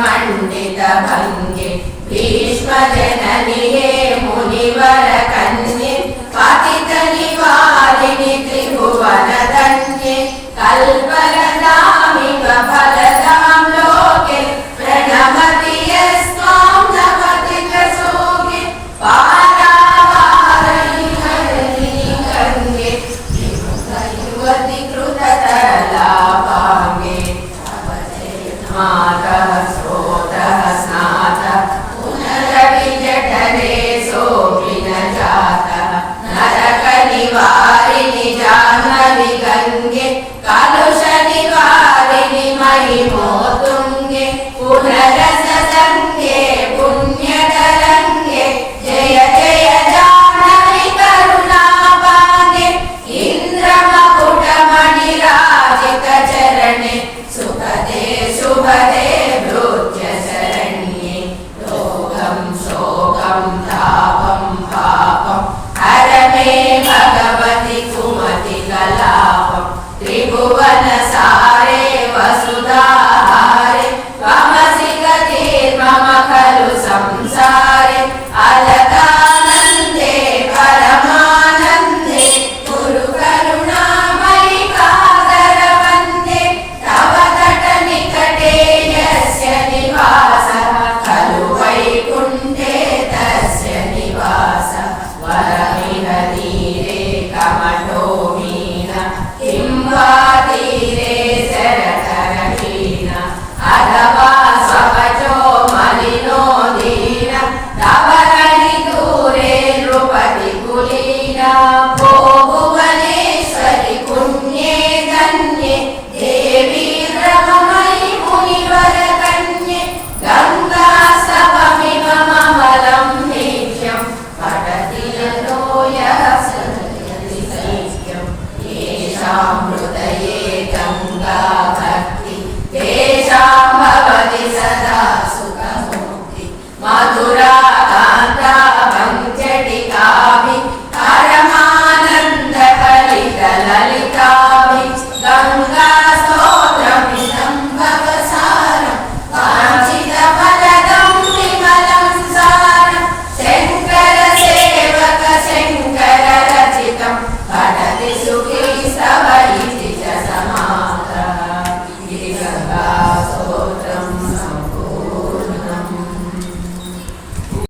मंडित भंगे भीष्म जननिये मुनिवर कन्ये पतित निवारिणि त्रिभुवन धन्ये कल्पलतामिव फलदां लोके प्रणमति यस्त्वां नमति प्रसोगे पारावारहि हरिणि गंगे युवति कृततरलापांगे मातः स्रोतः स्नातः पुनरविजठरे सोऽपि न जातः नरकनिवारिणि जाह्नवी गङ्गे कलुषनिवारिणि महिमोत्तुङ्गे पुनरससङ्गे पुण्यतरङ्गे जय जय जाह्नवी करुणाभागे इन्द्रमकुटमणिराजितचरणे सुखदे शुभदे भृत्य शरण्ये लोकं शोकं तापं पापं हर मे भगवति कुमति कलापं त्रिभुवन सारे वसुधाहारे त्वमसि गतिर्मम खलु संसारे अलकानन्दे परमानन्दे गुरु करुणामयि कादरवन्दे तव तटनिकटे यस्य निवासः खलु वैकुण्ठे तस्य निवासः वरमिह तीरे कमठो मीन किं वा तीरे शरकरहीन अथवा स्वपचो मलिनो दीन तव दूरे नृपति कुलीना